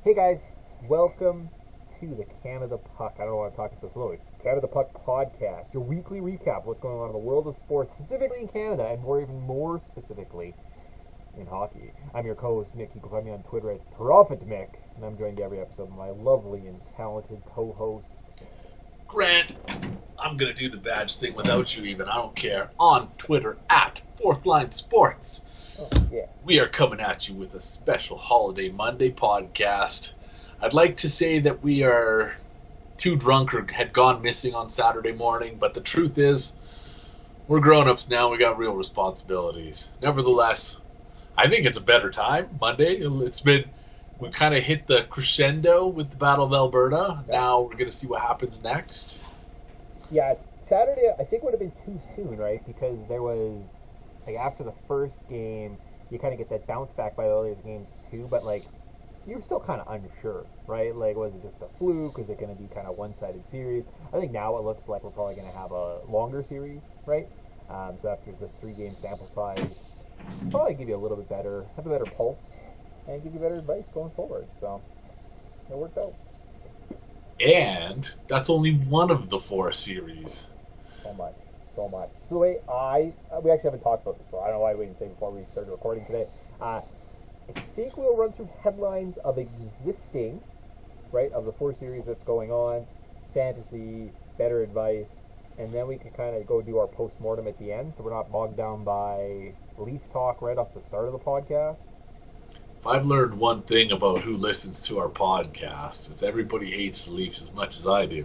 Hey guys, welcome to the Canada Puck. I don't know why I'm talking so slowly. Canada Puck podcast, your weekly recap of what's going on in the world of sports, specifically in Canada, and even more specifically in hockey. I'm your co-host Mick. You can find me on Twitter at ProfitMick, and I'm joined every episode by my lovely and talented co-host Grant. I'm gonna do the badge thing without you even. I don't care. On Twitter at Fourth Line Sports. Oh, yeah. We are coming at you with a special Holiday Monday podcast. I'd like to say that we are too drunk or had gone missing on Saturday morning, but the truth is, we're grown-ups now. We got real responsibilities. Nevertheless, I think it's a better time, Monday. We kind of hit the crescendo with the Battle of Alberta. Yeah. Now we're going to see what happens next. Yeah, Saturday I think would have been too soon, right? Because there was, like, after the first game, you kind of get that bounce back by the other games too, but, like, you were still kind of unsure, right? Like, was it just a fluke? Is it going to be kind of one-sided series? I think now it looks like we're probably going to have a longer series, right? So after the 3-game sample size, probably give you a little bit better, have a better pulse, and give you better advice going forward. So it worked out. And that's only one of the 4 series. So much. So the way we actually haven't talked about this before. I don't know why we didn't say before we started recording today. I think we'll run through headlines of existing, right, of the 4 series that's going on, fantasy, Bettor Advice, and then we can kind of go do our post-mortem at the end, so we're not bogged down by Leaf talk right off the start of the podcast. If I've learned one thing about who listens to our podcast, it's everybody hates the Leafs as much as I do.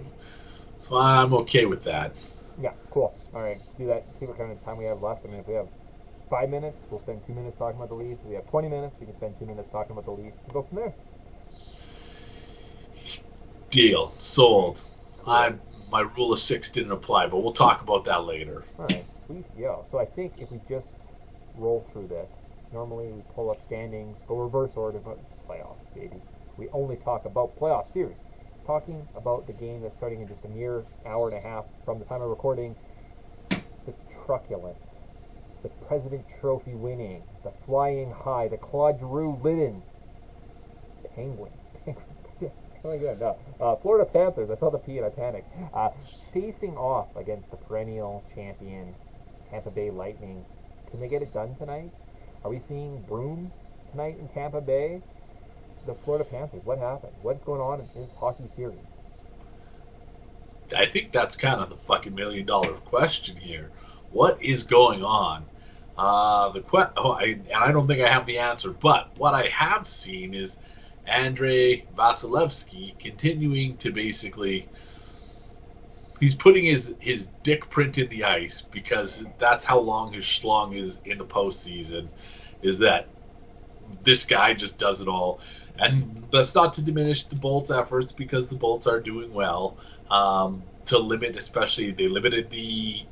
So I'm okay with that. Yeah, cool. All right, do that. See what kind of time we have left. I mean, if we have 5 minutes, we'll spend 2 minutes talking about the Leafs. If we have 20 minutes, we can spend 2 minutes talking about the Leafs and go from there. Deal. Sold. My rule of 6 didn't apply, but we'll talk about that later. All right, sweet. Yo. So I think if we just roll through this, normally we pull up standings, go reverse order, but it's playoffs, baby. We only talk about playoff series. Talking about the game that's starting in just a mere hour and a half from the time of recording. The truculent, the President Trophy winning, the flying high, the Claude Giroux lidden Penguins. Oh my God, no. Florida Panthers, I saw the P and I panicked. Facing off against the perennial champion Tampa Bay Lightning. Can they get it done tonight? Are we seeing brooms tonight in Tampa Bay? The Florida Panthers, what happened? What's going on in this hockey series? I think that's kind of the fucking $1 million question here. What is going on? And I don't think I have the answer, but what I have seen is Andrei Vasilevsky continuing to basically, he's putting his dick print in the ice because that's how long his schlong is in the postseason, is that this guy just does it all. And that's not to diminish the Bolts' efforts because the Bolts are doing well. To limit, especially, they limited the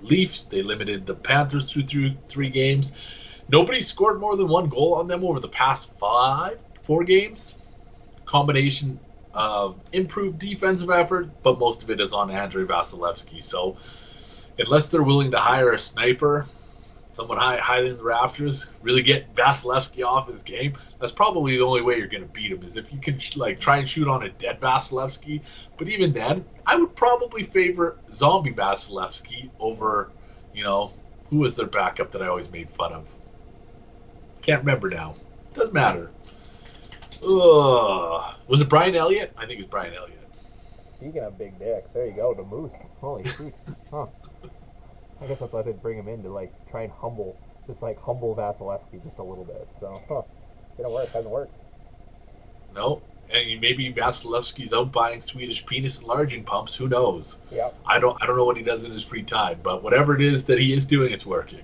Leafs, they limited the Panthers through 3 games. Nobody scored more than 1 goal on them over the past 4 games. Combination of improved defensive effort, but most of it is on Andrei Vasilevsky. So unless they're willing to hire a sniper, someone high in the rafters, really get Vasilevsky off his game, that's probably the only way you're going to beat him, is if you can try and shoot on a dead Vasilevsky. But even then, I would probably favor zombie Vasilevsky over, who was their backup that I always made fun of? Can't remember now. Doesn't matter. Was it Brian Elliott? I think it's Brian Elliott. Speaking of big dicks, there you go, the Moose. Holy shit. Huh. I guess that's why I did bring him in to try and humble Vasilevsky just a little bit. So, didn't work. Hasn't worked. No, and maybe Vasilevsky's out buying Swedish penis enlarging pumps. Who knows? Yeah. I don't know what he does in his free time, but whatever it is that he is doing, it's working.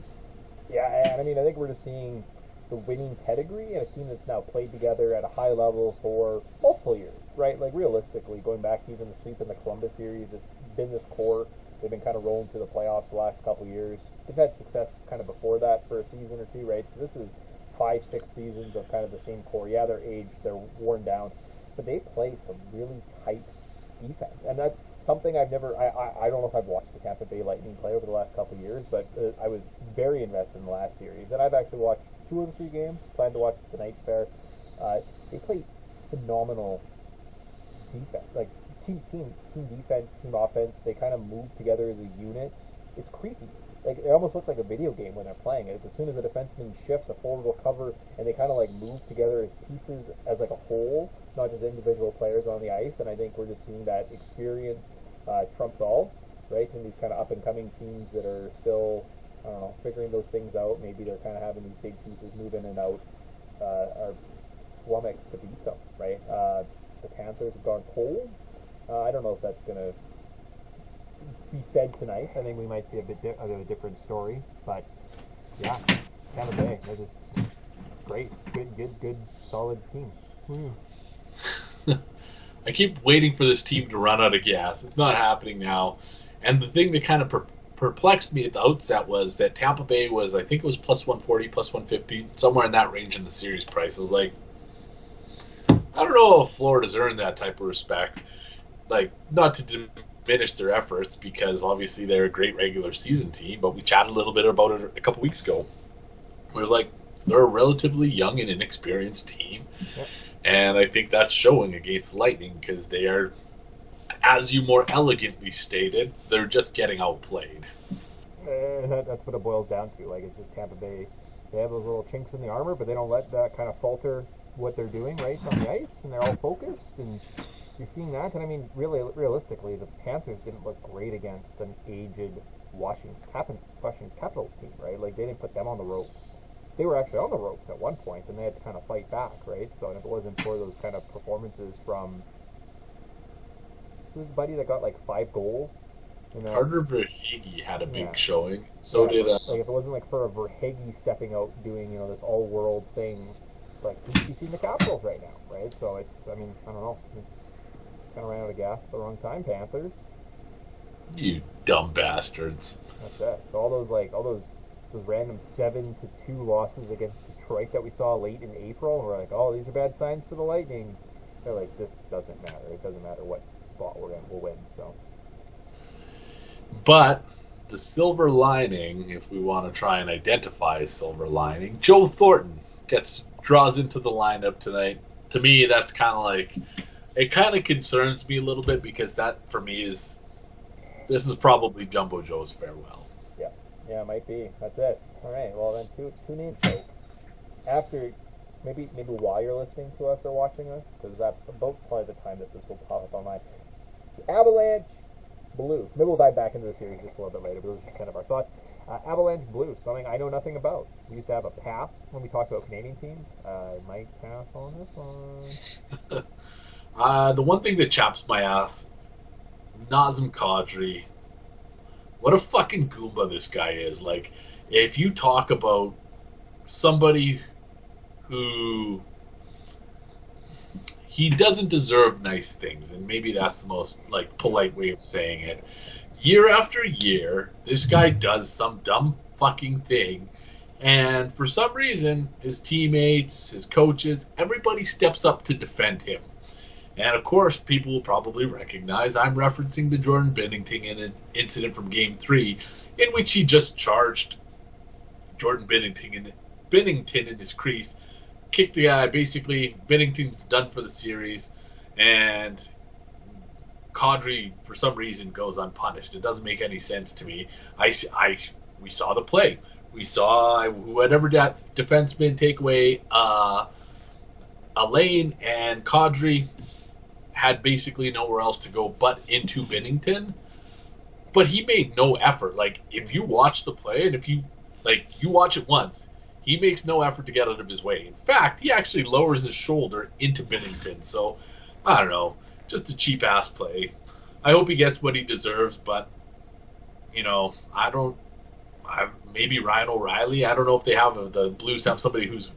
Yeah, and I mean, I think we're just seeing the winning pedigree and a team that's now played together at a high level for multiple years, right? Like, realistically, going back to even the sweep in the Columbus series, it's been this core. They've been kind of rolling through the playoffs the last couple of years. They've had success kind of before that for a season or 2, right? So this is 5-6 seasons of kind of the same core. Yeah, they're aged, they're worn down, but they play some really tight defense, and that's something I've never. I don't know if I've watched the Tampa Bay Lightning play over the last couple of years, but I was very invested in the last series, and I've actually watched 2 of the 3 games. Plan to watch tonight's fair, They play phenomenal defense, like team defense, team offense. They kind of move together as a unit. It's creepy. Like it almost looks like a video game when they're playing it. As soon as a defenseman shifts, a forward will cover, and they kind of like move together as pieces, as like a whole, not just individual players on the ice. And I think we're just seeing that experience trumps all, right? And these kind of up and coming teams that are still, I don't know, figuring those things out. Maybe they're kind of having these big pieces move in and out, are flummoxed to beat them, right? The Panthers have gone cold. I don't know if that's gonna be said tonight. I think we might see a bit of a different story, but yeah, Tampa Bay, they're just great, good, solid team. I keep waiting for this team to run out of gas. It's not happening now, and the thing that kind of perplexed me at the outset was that Tampa Bay was, I think it was plus 140, plus 150, somewhere in that range in the series price. I was like, I don't know if Florida's earned that type of respect. Like, not to diminish their efforts, because obviously they're a great regular season team, but we chatted a little bit about it a couple weeks ago. It was like, they're a relatively young and inexperienced team, and I think that's showing against the Lightning, because they are, as you more elegantly stated, they're just getting outplayed. That's what it boils down to. Like, it's just Tampa Bay. They have those little chinks in the armor, but they don't let that kind of falter what they're doing right on the ice, and they're all focused, and you're seeing that. And I mean, really, realistically, the Panthers didn't look great against an aged Washington Capitals team, right? Like, they didn't put them on the ropes. They were actually on the ropes at one point, and they had to kind of fight back, right? So, and if it wasn't for those kind of performances from, who's the buddy that got like 5 goals? Carter Verhaeghe had a big showing. So did like if it wasn't like for a Verhaeghe stepping out doing, this all-world thing, like who'd be seeing the Capitals right now, right? So it's, I mean, I don't know, it's kind of ran out of gas at the wrong time, Panthers. You dumb bastards. That's it. So all those random 7-2 losses against Detroit that we saw late in April, we're like, oh, these are bad signs for the Lightning. They're like, this doesn't matter. It doesn't matter what spot we're in, we'll win. So. But the silver lining, if we want to try and identify a silver lining, Joe Thornton draws into the lineup tonight. To me, that's kind of like, it kind of concerns me a little bit, because that for me this is probably Jumbo Joe's farewell. Yeah, it might be. That's it. All right. Well, then tune in, folks. After maybe while you're listening to us or watching us, because that's about probably the time that this will pop up on my Avalanche Blues. Maybe we'll dive back into the series just a little bit later, but those are just kind of our thoughts. Avalanche Blues, something I know nothing about. We used to have a pass when we talked about Canadian teams. I might pass on this one. The one thing that chaps my ass, Nazem Kadri. What a fucking Goomba this guy is. Like, if you talk about somebody who, he doesn't deserve nice things, and maybe that's the most, like, polite way of saying it. Year after year, this guy does some dumb fucking thing, and for some reason, his teammates, his coaches, everybody steps up to defend him. And, of course, people will probably recognize I'm referencing the Jordan Binnington incident from Game 3, in which he just charged Jordan Binnington in his crease, kicked the guy. Basically, Binnington's done for the series, and Kadri, for some reason, goes unpunished. It doesn't make any sense to me. We saw the play. We saw whatever defenseman take away a lane, and Kadri had basically nowhere else to go but into Binnington. But he made no effort. Like, if you watch the play, and if you watch it once, he makes no effort to get out of his way. In fact, he actually lowers his shoulder into Binnington. So, I don't know. Just a cheap-ass play. I hope he gets what he deserves, but, maybe Ryan O'Reilly. I don't know if the Blues have somebody who's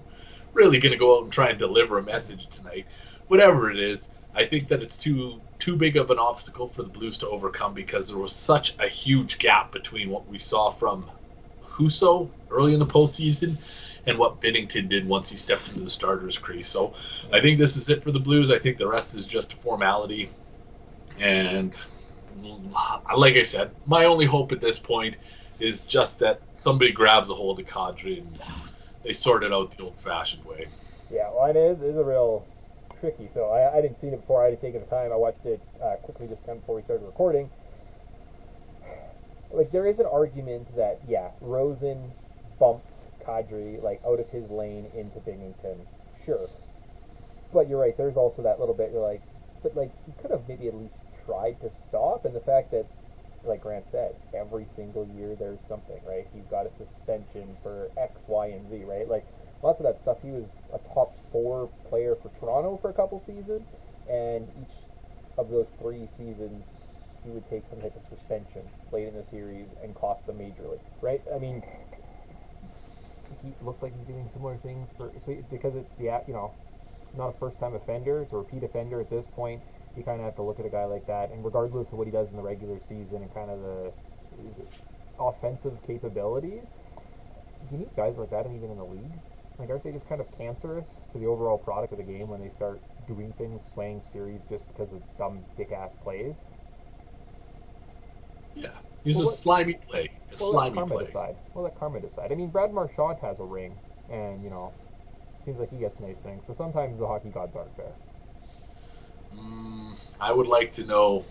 really going to go out and try and deliver a message tonight. Whatever it is, I think that it's too big of an obstacle for the Blues to overcome, because there was such a huge gap between what we saw from Husso early in the postseason and what Binnington did once he stepped into the starter's crease. So I think this is it for the Blues. I think the rest is just a formality. And like I said, my only hope at this point is just that somebody grabs a hold of Kadri and they sort it out the old-fashioned way. Yeah, well, it is a real tricky. So I didn't see it before. I had taken the time. I watched it quickly just kind of before we started recording. Like, there is an argument that, yeah, Rosen bumped Kadri, like, out of his lane into Binghamton. Sure. But you're right, there's also that little bit, you're like, but, like, he could have maybe at least tried to stop, and the fact that, like Grant said, every single year there's something, right? He's got a suspension for X, Y, and Z, right? Like, lots of that stuff. He was a top 4 player for Toronto for a couple seasons, and each of those 3 seasons he would take some type of suspension late in the series and cost them majorly, right? I mean, he looks like he's doing similar things because it's not a first-time offender, it's a repeat offender at this point. You kind of have to look at a guy like that, and regardless of what he does in the regular season and kind of the offensive capabilities, you need guys like that even in the league. Like, aren't they just kind of cancerous to the overall product of the game when they start doing things, swaying series just because of dumb dick-ass plays? Yeah, he's a slimy play. Slimy play. Well, let karma decide. I mean, Brad Marchand has a ring, and, seems like he gets nice things. So sometimes the hockey gods aren't fair. I would like to know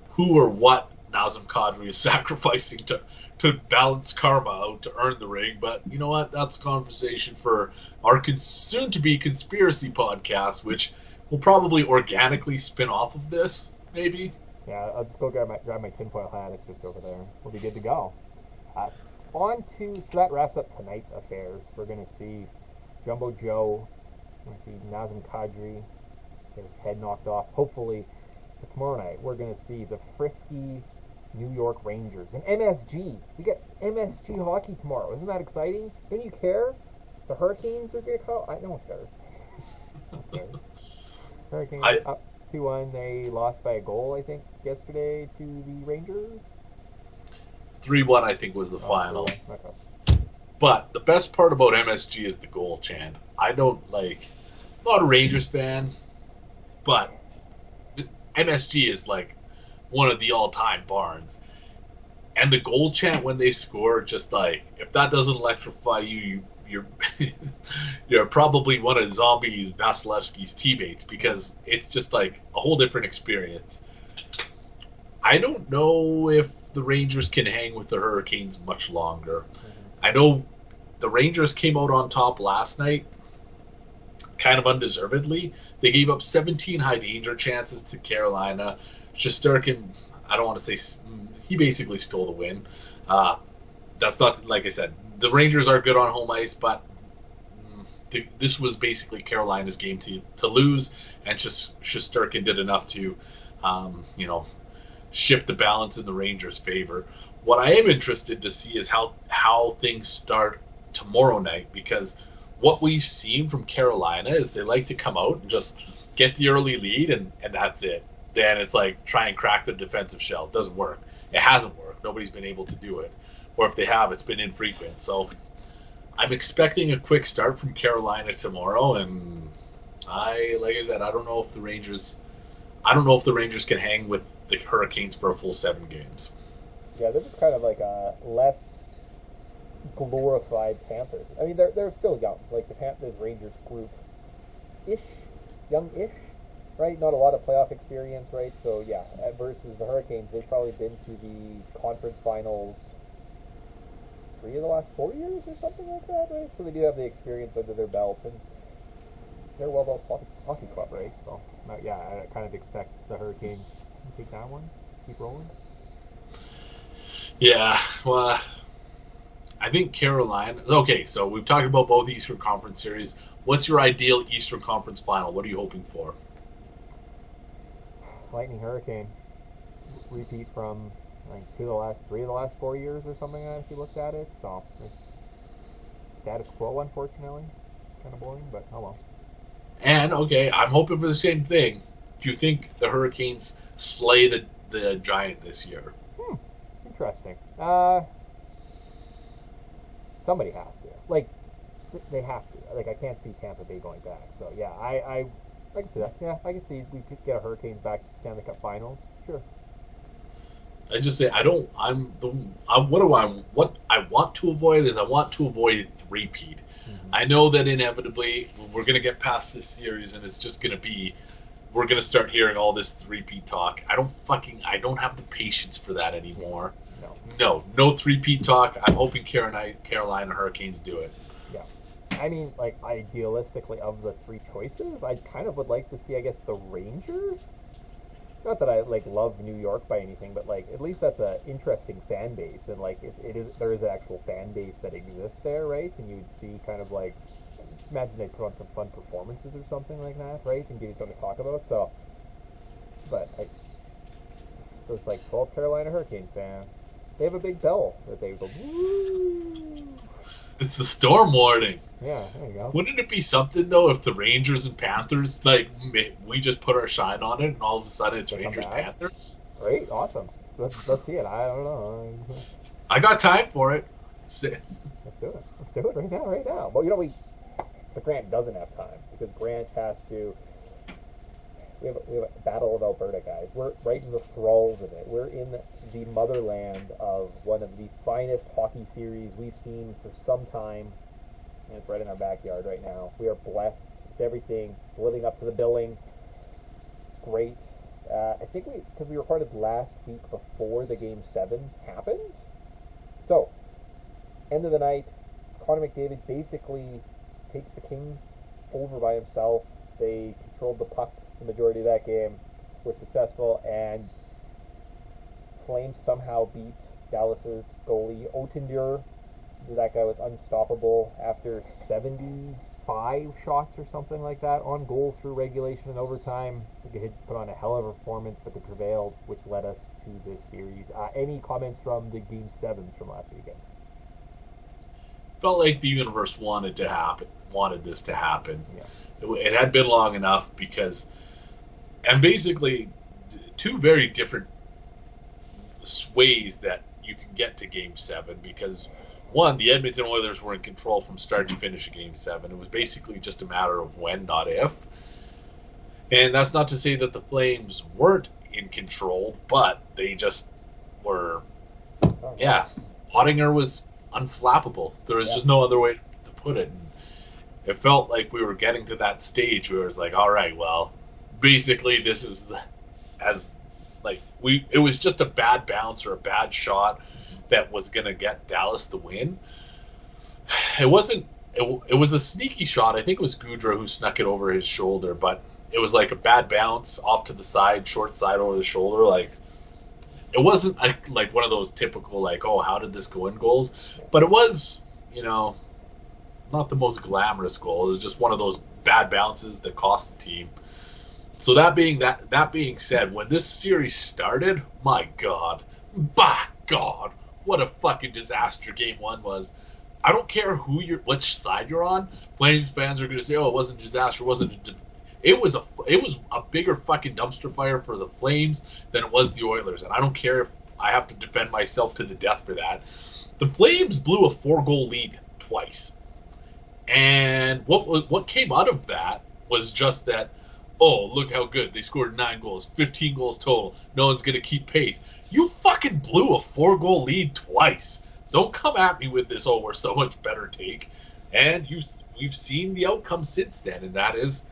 who or what Nazem Kadri is sacrificing to balance karma out to earn the ring. But you know what? That's a conversation for our soon-to-be conspiracy podcast, which will probably organically spin off of this, maybe. Yeah, I'll just go grab my tinfoil hat. It's just over there. We'll be good to go. So that wraps up tonight's affairs. We're going to see Jumbo Joe. We're going to see Nazem Kadri get his head knocked off. Hopefully, tomorrow night, we're going to see the frisky New York Rangers and MSG. We get MSG hockey tomorrow. Isn't that exciting? Don't you care? The Hurricanes are going to come. No one cares. No one cares. Hurricanes up 2-1. They lost by a goal, I think, yesterday to the Rangers. 3-1, I think, was the final. Okay. But the best part about MSG is the goal chant. I'm not a Rangers fan, but MSG is like one of the all-time barns. And the goal chant when they score, just like, if that doesn't electrify you, you're probably one of Zombie Vasilevsky's teammates, because it's just like a whole different experience. I don't know if the Rangers can hang with the Hurricanes much longer. I know the Rangers came out on top last night, kind of undeservedly. They gave up 17 high danger chances to Carolina. Shesterkin, I don't want to say, he basically stole the win. That's not, like I said, the Rangers are good on home ice, but this was basically Carolina's game to lose, and Shesterkin did enough to, shift the balance in the Rangers' favor. What I am interested to see is how things start tomorrow night, because what we've seen from Carolina is they like to come out and just get the early lead, and that's it. Then it's like try and crack the defensive shell. It doesn't work. It hasn't worked. Nobody's been able to do it. Or if they have, it's been infrequent. So I'm expecting a quick start from Carolina tomorrow, and like I said, I don't know if the Rangers can hang with the Hurricanes for a full 7 games. Yeah, this is kind of like a less glorified Panthers. I mean, they're still young. Like the Panthers Rangers group, young-ish, right? Not a lot of playoff experience, right? So yeah, versus the Hurricanes, they've probably been to the conference finals 3 of the last 4 years or something like that, right? So they do have the experience under their belt, and they're a well-built hockey club, right? So yeah, I kind of expect the Hurricanes to take that one, keep rolling. Yeah, well, I think Carolina. Okay, so we've talked about both Eastern Conference series. What's your ideal Eastern Conference final? What are you hoping for? Lightning Hurricane. Repeat from like 3 of the last 4 years or something like that, if you looked at it. So it's status quo, unfortunately. Kind of boring, but oh well. And, okay, I'm hoping for the same thing. Do you think the Hurricanes slay the Giant this year? Interesting. Somebody has to. Like, they have to. Like, I can't see Tampa Bay going back. So, yeah, I can see that. Yeah, I can see we could get a Hurricanes back to Stanley Cup Finals. Sure. I just say what I want to avoid is I want to avoid three-peat. I know that inevitably we're going to get past this series, and it's just going to be, we're going to start hearing all this three-peat talk. I don't have the patience for that anymore. No three-peat talk. I'm hoping Carolina Hurricanes do it. Yeah. I mean, like, idealistically, of the three choices, I kind of would like to see, I guess, the Rangers. Not that I, like, love New York by anything, but, like, at least that's an interesting fan base, and, like, there is an actual fan base that exists there, right? And you would see kind of, like, imagine they put on some fun performances or something like that, right? And give you something to talk about, so, but, there's, like, 12 Carolina Hurricanes fans. They have a big bell that they go, woo! It's the storm warning. Yeah, there you go. Wouldn't it be something, though, if the Rangers and Panthers, like, we just put our shine on it, and all of a sudden it's Rangers-Panthers? Great, awesome. Let's see it. I don't know. I got time for it. Let's do it. Let's do it right now. Well, but Grant doesn't have time, because Grant has to... We have a Battle of Alberta, guys. We're right in the thralls of it. We're in the motherland of one of the finest hockey series we've seen for some time, and it's right in our backyard right now. We are blessed. It's everything. It's living up to the billing. It's great. I think because we recorded last week before the Game 7s happened. So, end of the night, Connor McDavid basically takes the Kings over by himself. They controlled the puck the majority of that game, were successful, and Flames somehow beat Dallas's goalie Oettinger. That guy was unstoppable after 75 shots or something like that on goal through regulation and overtime. They had put on a hell of a performance, but they prevailed, which led us to this series. Any comments from the Game 7s from last weekend? Felt like the universe wanted this to happen. Yeah. It had been long enough because, and basically, two very different ways that you can get to Game 7, because one, the Edmonton Oilers were in control from start to finish of Game 7. It was basically just a matter of when, not if. And that's not to say that the Flames weren't in control, but they just were, Oettinger was unflappable. There was just no other way to put it. And it felt like we were getting to that stage where it was like, all right, well, basically this is it was just a bad bounce or a bad shot that was going to get Dallas the win. It was a sneaky shot. I think it was Goudreau who snuck it over his shoulder, but it was like a bad bounce off to the side, short side over the shoulder. Like, it wasn't like one of those typical, like, oh, how did this go in goals? But it was, not the most glamorous goal. It was just one of those bad bounces that cost the team. So that being said, when this series started, by God, what a fucking disaster Game 1 was. I don't care which side you're on. Flames fans are going to say, "Oh, it wasn't a disaster. It was a bigger fucking dumpster fire for the Flames than it was the Oilers." And I don't care if I have to defend myself to the death for that. The Flames blew a 4-goal lead twice. And what came out of that was just that, oh, look how good. They scored 9 goals, 15 goals total. No one's going to keep pace. You fucking blew a 4-goal lead twice. Don't come at me with this, oh, we're so much better take. And we've seen the outcome since then, and that is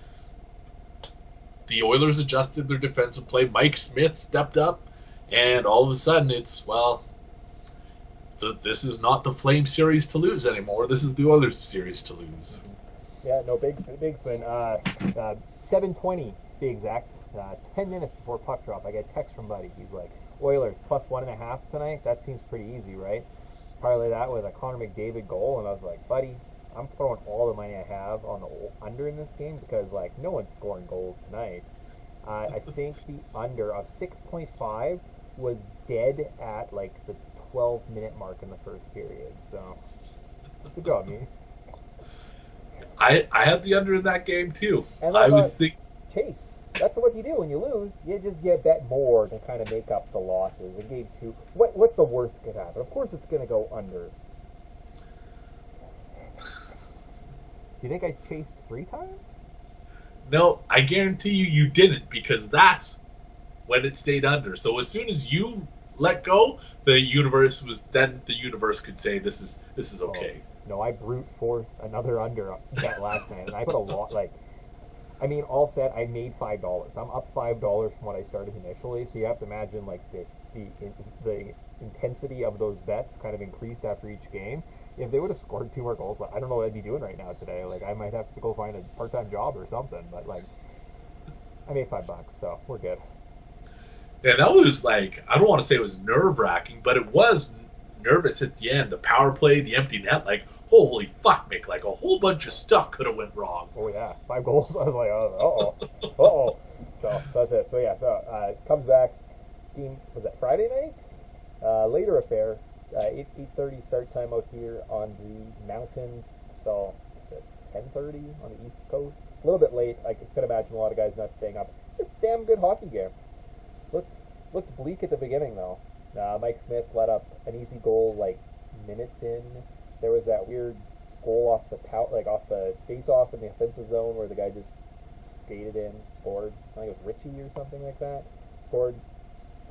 the Oilers adjusted their defensive play. Mike Smith stepped up, and all of a sudden it's, this is not the Flame series to lose anymore. This is the Oilers series to lose. Yeah, no, big swing. 7:20 to be exact. 10 minutes before puck drop, I get a text from Buddy. He's like, Oilers plus 1.5 tonight? That seems pretty easy, right? Parlay that with a Connor McDavid goal, and I was like, Buddy, I'm throwing all the money I have on the under in this game because, like, no one's scoring goals tonight. I think the under of 6.5 was dead at, like, the 12-minute mark in the first period. So, good job, me. I had the under in that game, too. And I was thinking... Chase. That's what you do when you lose. You bet more to kind of make up the losses. In Game 2, what's the worst that could happen? Of course it's going to go under. Do you think I chased 3 times? No, I guarantee you didn't, because that's when it stayed under. So as soon as you let go, the universe could say this is okay. No, I brute forced another under bet last night, and I put a lot. Like, I mean, all said, I made $5. I'm up $5 from what I started initially. So you have to imagine like the intensity of those bets kind of increased after each game. If they would have scored 2 more goals, I don't know what I'd be doing right now today. Like, I might have to go find a part-time job or something. But like, I made $5, so we're good. Yeah, that was like, I don't want to say it was nerve-wracking, but it was nervous at the end. The power play, the empty net, like, holy fuck, Mick, like a whole bunch of stuff could have went wrong. Oh yeah, 5 goals. I was like, uh-oh. So that's it. So yeah, comes back. Team, was that Friday night? Later affair. 8:30 start time out here on the mountains. So 10:30 on the East Coast. A little bit late. I could imagine a lot of guys not staying up. Just damn good hockey game. Looked bleak at the beginning though. Mike Smith let up an easy goal like minutes in. There was that weird goal off the face-off in the offensive zone where the guy just skated in, scored. I think it was Richie or something like that. Scored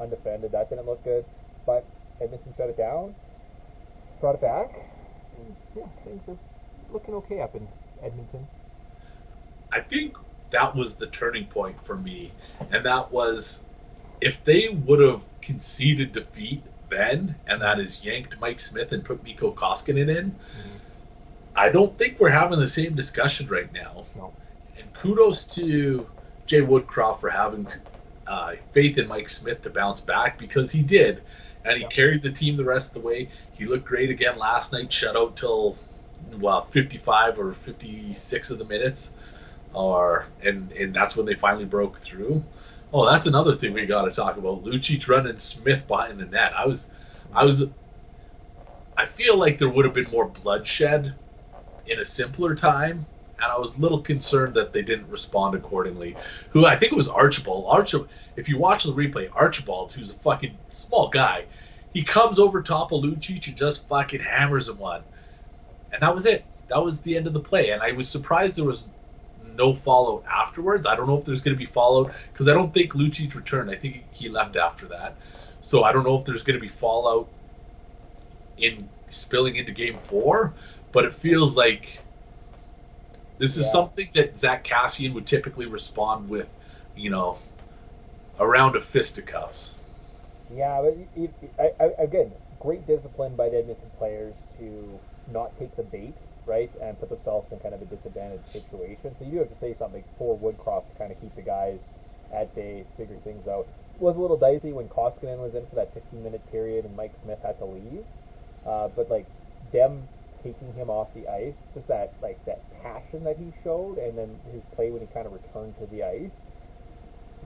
undefended. That didn't look good, but Edmonton shut it down, brought it back. And yeah, things are looking okay up in Edmonton. I think that was the turning point for me, and that was if they would have conceded defeat then, and that is yanked Mike Smith and put Mikko Koskinen in, I don't think we're having the same discussion right now. No. And kudos to Jay Woodcroft for having faith in Mike Smith to bounce back, because he did, and he carried the team the rest of the way. He looked great again last night, shut out till 55 or 56 of the minutes, and that's when they finally broke through. Oh, that's another thing we got to talk about. Lucic running Smith behind the net. I feel like there would have been more bloodshed in a simpler time, and I was a little concerned that they didn't respond accordingly. Who I think it was Archibald. If you watch the replay, Archibald, who's a fucking small guy, he comes over top of Lucic and just fucking hammers him one, and that was it. That was the end of the play, and I was surprised there was no fallout afterwards. I don't know if there's going to be fallout, because I don't think Lucic returned. I think he left after that. So I don't know if there's going to be fallout in spilling into Game 4, but it feels like this is something that Zach Kassian would typically respond with, a round of fisticuffs. Yeah, but again, great discipline by the Edmonton players to not take the bait, right, and put themselves in kind of a disadvantaged situation. So you do have to say something for Woodcroft to kind of keep the guys at bay, figure things out. It was a little dicey when Koskinen was in for that 15-minute period and Mike Smith had to leave. But like them taking him off the ice, just that passion that he showed, and then his play when he kind of returned to the ice.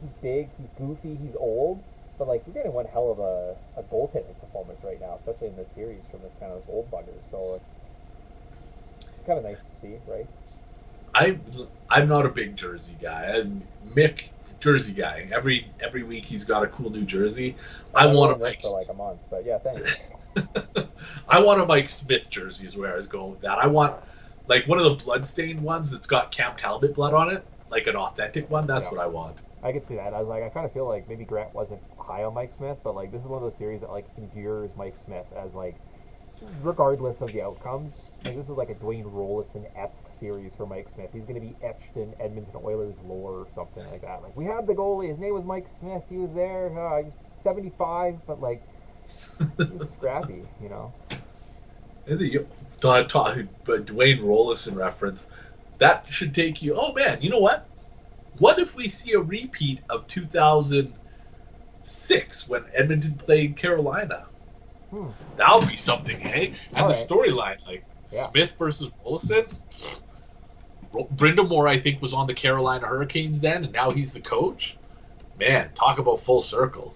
He's big, he's goofy, he's old, but like you're getting one hell of a goaltending performance right now, especially in this series from this old bugger. So it's kind of nice to see, right? I'm not a big jersey guy. Mick, jersey guy. Every week he's got a cool new jersey. I want a Mike for like a month, but yeah, thanks. I want a Mike Smith jersey is where I was going with that. I want like one of the bloodstained ones that's got Cam Talbot blood on it, like an authentic one. That's what I want. I could see that. I was like, I kind of feel like maybe Grant wasn't high on Mike Smith, but like this is one of those series that like endures Mike Smith as like, regardless of the outcomes. Like this is like a Dwayne Rollison-esque series for Mike Smith. He's going to be etched in Edmonton Oilers lore or something like that. Like we had the goalie. His name was Mike Smith. He was there. He was 75, but like he was scrappy, But Dwayne Rollison reference, that should take you. Oh man, you know what? What if we see a repeat of 2006 when Edmonton played Carolina? That would be something, hey? And the storyline, like Smith versus Rollison. Brindamore, I think, was on the Carolina Hurricanes then, and now he's the coach. Man, talk about full circle.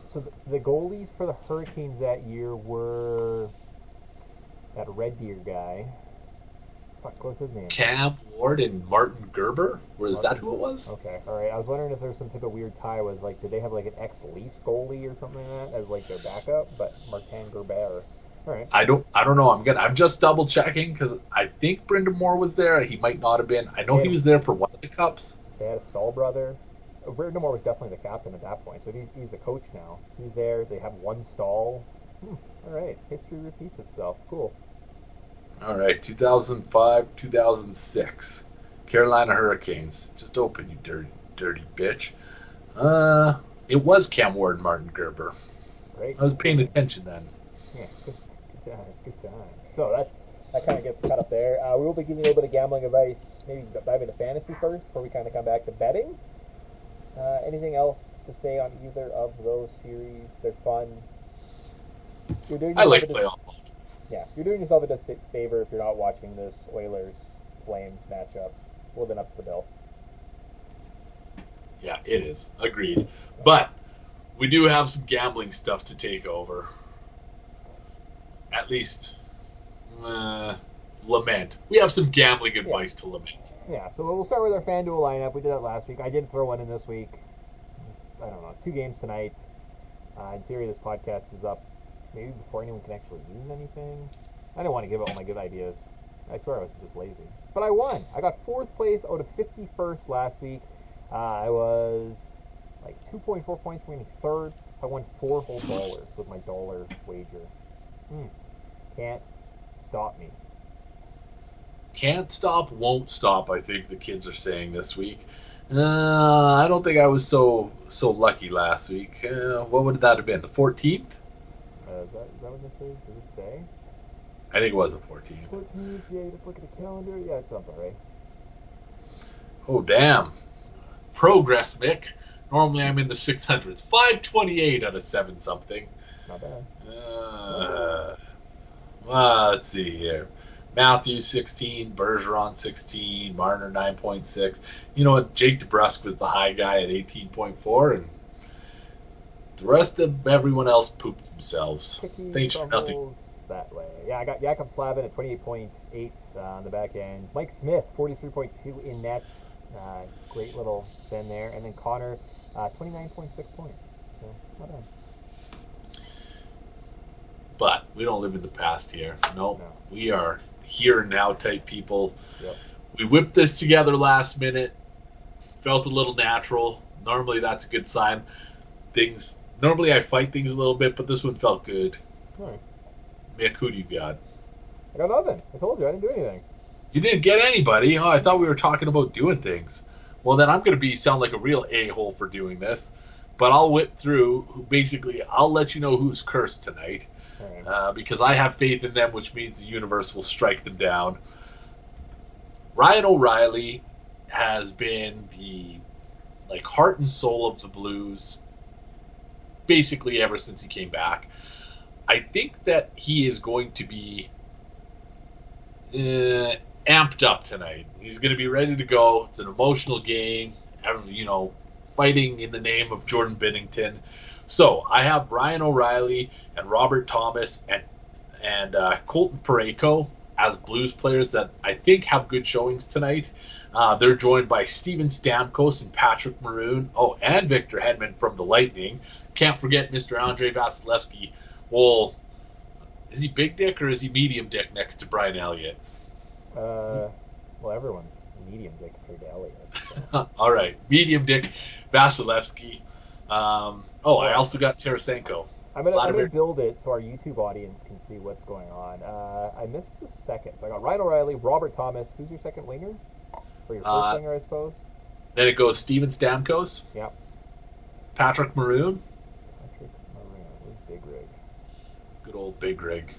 So the goalies for the Hurricanes that year were that Red Deer guy. What was his name? Cam Ward and Martin Gerber? Is that who it was? Okay, all right. I was wondering if there was some type of weird tie. Was like, did they have like an ex-Leafs goalie or something like that as like their backup? But Martin Gerber. All right. I don't know. I'm just double checking because I think Brendan Moore was there. He might not have been. I know he was there for one of the cups. They had a Stahl brother. Brendan Moore was definitely the captain at that point, so he's the coach now. He's there. They have one Stahl. All right. History repeats itself. Cool. All right, 2005, 2006. Carolina Hurricanes. Just open, you dirty bitch. It was Cam Ward and Martin Gerber. Great. I was paying attention then. Yeah, good times. So that kind of gets cut up there. We will be giving you a little bit of gambling advice, maybe dive into fantasy first before we kind of come back to betting. Anything else to say on either of those series? They're fun. I like playoff. Yeah, you're doing yourself a favor if you're not watching this Oilers-Flames matchup. Living up to the bill. Yeah, it is. Agreed. But we do have some gambling stuff to take over. At least lament. We have some gambling advice to lament. Yeah, so we'll start with our FanDuel lineup. We did that last week. I did throw one in this week. I don't know, 2 games tonight. In theory, this podcast is up maybe before anyone can actually use anything. I don't want to give out all my good ideas. I swear I was just lazy. But I won. I got 4th place out of 51st last week. I was like 2.4 points winning 3rd. I won $4 whole with my dollar wager. Can't stop me. Can't stop, won't stop, I think the kids are saying this week. I don't think I was so lucky last week. What would that have been? The 14th? Is that what this is? Does it say? I think it was the 14th. 14th, yeah, let's look at the calendar. Yeah, it sounds alright. Oh, damn. Progress, Mick. Normally I'm in the 600s. 528 out of 7-something. Not bad. Let's see here. Matthews 16, Bergeron 16, Marner 9.6. You know what? Jake DeBrusk was the high guy at 18.4, and the rest of everyone else pooped themselves. Thanks for nothing. That way. Yeah, I got Jakob Slavin at 28.8 on the back end. Mike Smith, 43.2 in net. Great little spin there. And then Connor, 29.6 points. So, not bad. But we don't live in the past here. No. We are here and now type people. Yep. We whipped this together last minute. Felt a little natural. Normally that's a good sign. Normally I fight things a little bit, but this one felt good. All right. Mick, who do you got? I got nothing. I told you I didn't do anything. You didn't get anybody? Oh, I thought we were talking about doing things. Well, then I'm going to sound like a real a-hole for doing this. But I'll whip through. Basically, I'll let you know who's cursed tonight. Right. Because I have faith in them, which means the universe will strike them down. Ryan O'Reilly has been the heart and soul of the Blues basically ever since he came back. I think that he is going to be amped up tonight. He's going to be ready to go. It's an emotional game, fighting in the name of Jordan Binnington. So I have Ryan O'Reilly and Robert Thomas and Colton Parayko as Blues players that I think have good showings tonight. They're joined by Steven Stamkos and Patrick Maroon. Oh, and Victor Hedman from the Lightning. Can't forget Mr. Andrei Vasilevsky. Well, is he big dick or is he medium dick next to Brian Elliott? Well, everyone's medium dick compared to Elliott. So. All right, medium dick Vasilevsky. I also got Tarasenko. I'm gonna build it so our YouTube audience can see what's going on. I missed the second. So I got Ryan O'Reilly, Robert Thomas. Who's your second winger? Or your first winger, I suppose? Then it goes Steven Stamkos. Yeah. Patrick Maroon. Where's Big Rig? Good old Big Rig.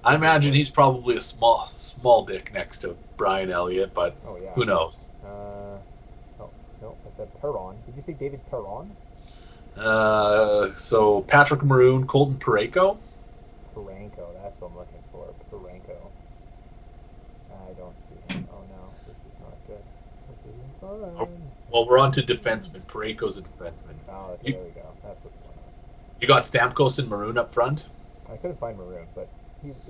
I imagine he's probably a small dick next to Brian Elliott, but who knows? No, I said Perron. Did you say David Perron? So Patrick Maroon, Colton Parayko. Parayko, that's what I'm looking for. Parayko. I don't see him. Oh no, this is not good. This isn't fun. Well, we're on to defenseman. Parayko's a defenseman. Oh, okay, there we go. That's what's going on. You got Stamkos and Maroon up front? I couldn't find Maroon, but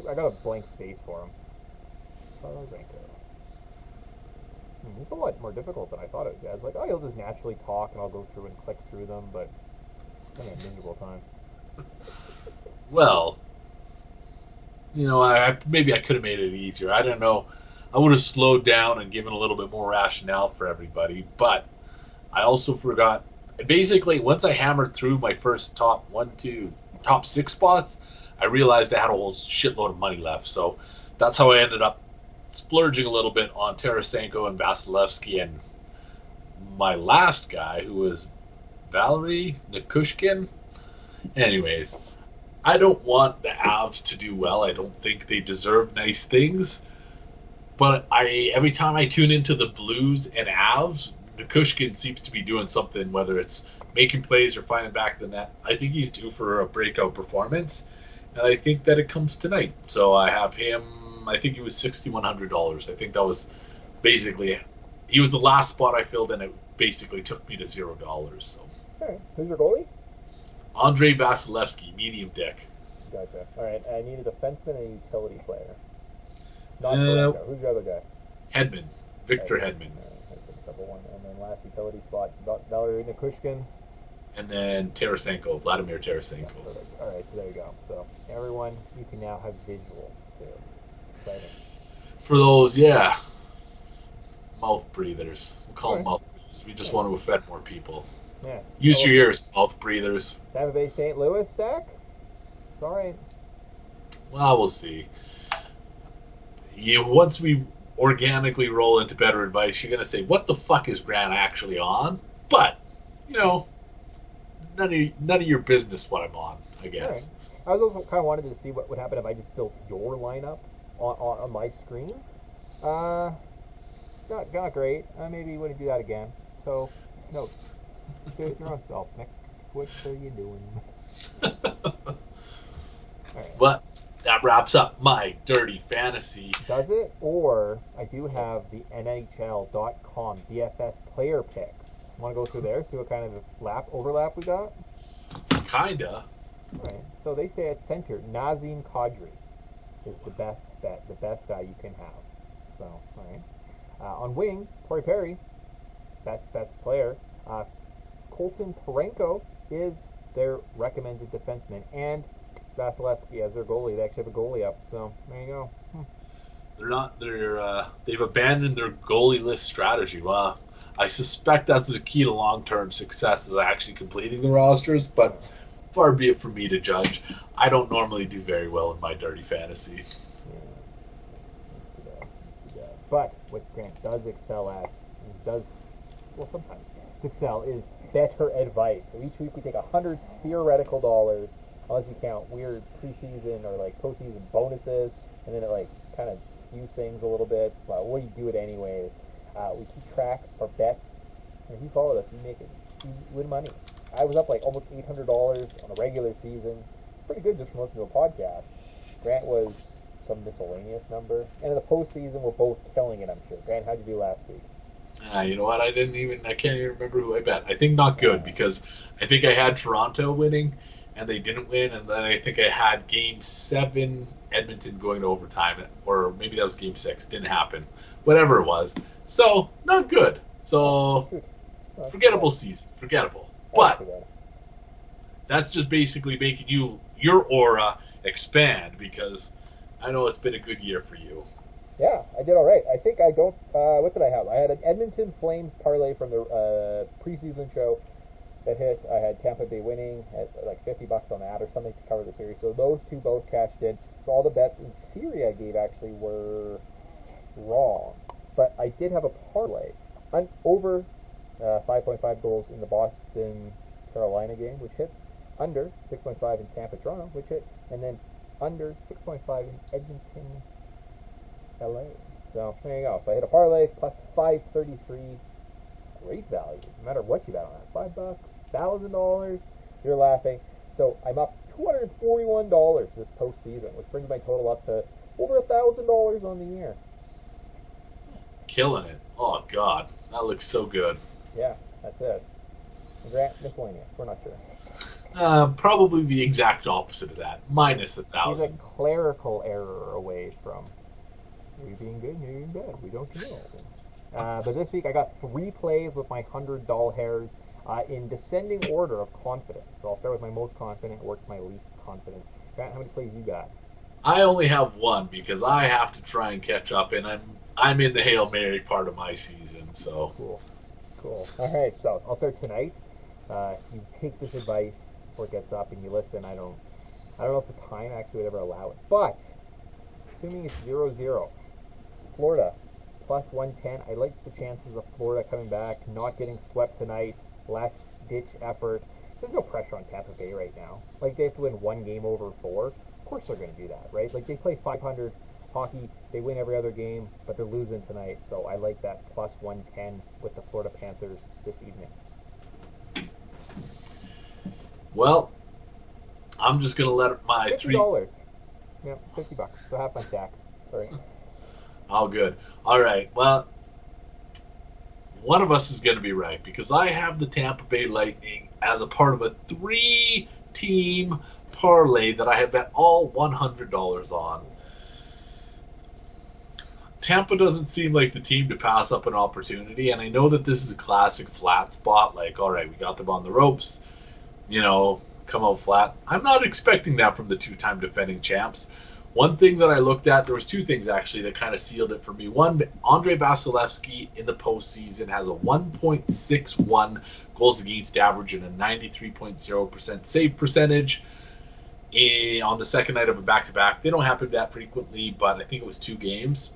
I got a blank space for him. Parayko. It's a lot more difficult than I thought it would be. I was like, he'll just naturally talk and I'll go through and click through them, but it's been a miserable time. Well, maybe I could have made it easier. I don't know. I would have slowed down and given a little bit more rationale for everybody, but I also forgot. Basically, once I hammered through my first top 6 spots, I realized I had a whole shitload of money left. So that's how I ended up splurging a little bit on Tarasenko and Vasilevsky, and my last guy, who was Valerie Nikushkin. Anyways, I don't want the Avs to do well. I don't think they deserve nice things. But every time I tune into the Blues and Avs, Nikushkin seems to be doing something, whether it's making plays or finding back the net. I think he's due for a breakout performance, and I think that it comes tonight. So I have him. I think he was $6,100. I think that was basically, he was the last spot I filled, and it basically took me to $0. So. Okay. Who's your goalie? Andrei Vasilevsky, medium dick. Gotcha. All right. I need a defenseman and a utility player. Not Toronto. Who's your other guy? Hedman. Victor Hedman. That's a simple one. And then last utility spot, Valerie Nikushkin. And then Tarasenko, Vladimir Tarasenko. Yeah, all right, so there you go. So everyone, you can now have visuals too. Exciting. For those, mouth breathers. We'll call them mouth breathers. We just want to offend more people. Yeah. Use your ears, mouth breathers. Tampa Bay St. Louis stack? It's all right. Well, we'll see. Once we organically roll into Bettor Advice, you're going to say, what the fuck is Grant actually on? But, none of your business what I'm on, I guess. Right. I was also kind of wanted to see what would happen if I just built your lineup on my screen. Not great. I maybe wouldn't do that again. So, no. Do it yourself, Nick. What are you doing? All right. But that wraps up my dirty fantasy. Does it? Or I do have the NHL.com DFS player picks. Want to go through there, see what kind of overlap we got? Kinda. All right. So they say at center, Nazem Kadri is the best bet, the best guy you can have. So, all right. On wing, Corey Perry, best player. Colton Parenko is their recommended defenseman, and Vasilevsky as their goalie. They actually have a goalie up, so there you go. They've abandoned their goalie list strategy. Well, I suspect that's the key to long-term success, is actually completing the rosters, but far be it for me to judge. I don't normally do very well in my dirty fantasy. Yeah, it's too bad. But what Grant does excel at, sometimes excel, is Bettor Advice. So each week we take 100 theoretical dollars, unless you count weird preseason or like postseason bonuses, and then it like kind of skews things a little bit. But we do it anyways. We keep track of our bets, and if you follow us, you win money. I was up like almost $800 on a regular season. It's pretty good just from listening to a podcast. Grant was some miscellaneous number, and in the postseason we're both killing it, I'm sure. Grant, how'd you do last week? You know what? I can't even remember who I bet. I think not good, because I think I had Toronto winning, and they didn't win, and then I think I had Game 7, Edmonton going to overtime, or maybe that was Game 6. Didn't happen. Whatever it was. So, not good. So, forgettable season. Forgettable. But that's just basically making your aura expand, because I know it's been a good year for you. Yeah, I did all right. I think I don't. What did I have? I had an Edmonton Flames parlay from the preseason show that hit. I had Tampa Bay winning at like $50 on that or something to cover the series. So those two both cashed in. So all the bets in theory I gave actually were wrong. But I did have a parlay over 5.5 goals in the Boston Carolina game, which hit, under 6.5 in Tampa Toronto, which hit, and then under 6.5 in Edmonton LA. So there you go. So I hit a parlay plus 533. Great value. No matter what you bet on that. $5, $1,000. You're laughing. So I'm up $241 this postseason, which brings my total up to over $1,000 on the year. Killing it. Oh God, that looks so good. Yeah, that's it. Grant, miscellaneous. We're not sure. Probably the exact opposite of that. Minus 1,000. He's a clerical error away from you being good and you being bad. We don't know. But this week I got 3 plays with my $100 hairs in descending order of confidence. So I'll start with my most confident, work to my least confident. Grant, how many plays you got? I only have 1 because I have to try and catch up, and I'm in the Hail Mary part of my season. So cool. All right, so I'll start tonight. You take this advice before it gets up and you listen. I don't know if the time actually would ever allow it, but assuming it's 0-0. Florida, plus 110. I like the chances of Florida coming back, not getting swept tonight, last-ditch effort. There's no pressure on Tampa Bay right now. Like, they have to win one game over 4. Of course they're going to do that, right? Like, they play 500 hockey. They win every other game, but they're losing tonight. So I like that plus 110 with the Florida Panthers this evening. Well, I'm just going to let my $50. Yeah, $50. So half my stack. Sorry. All good. All right. Well, one of us is going to be right because I have the Tampa Bay Lightning as a part of a 3-team parlay that I have bet all $100 on. Tampa doesn't seem like the team to pass up an opportunity, and I know that this is a classic flat spot. Like, all right, we got them on the ropes, come out flat. I'm not expecting that from the two-time defending champs. One thing that I looked at, there was two things actually that kind of sealed it for me. One, Andrei Vasilevsky in the postseason has a 1.61 goals against average and a 93.0% save percentage on the second night of a back-to-back. They don't happen that frequently, but I think it was 2 games.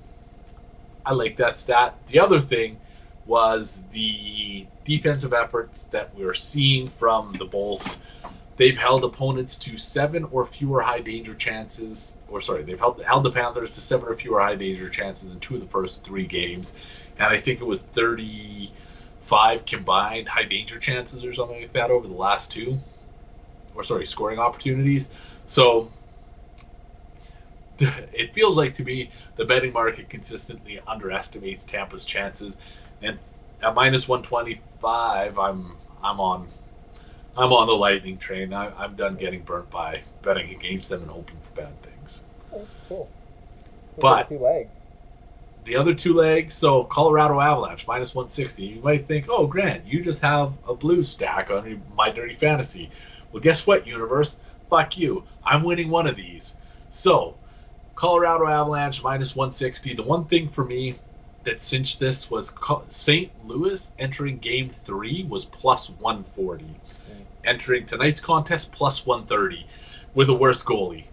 I like that stat. The other thing was the defensive efforts that we're seeing from the Bulls. They've held opponents to 7 or fewer high danger chances, they've held the Panthers to 7 or fewer high danger chances in 2 of the first 3 games, and I think it was 35 combined high danger chances or something like that over the last 2, scoring opportunities. So it feels like to me the betting market consistently underestimates Tampa's chances, and at minus 125, I'm on the Lightning train. I'm done getting burnt by betting against them and hoping for bad things. Oh, cool. But the 2 legs. The other 2 legs, so Colorado Avalanche, minus 160. You might think, oh, Grant, you just have a blue stack on My Dirty Fantasy. Well, guess what, universe? Fuck you. I'm winning one of these. So, Colorado Avalanche, minus 160. The one thing for me that cinched this was St. Louis entering Game 3 was plus 140. Entering tonight's contest, plus 130 with a worse goalie.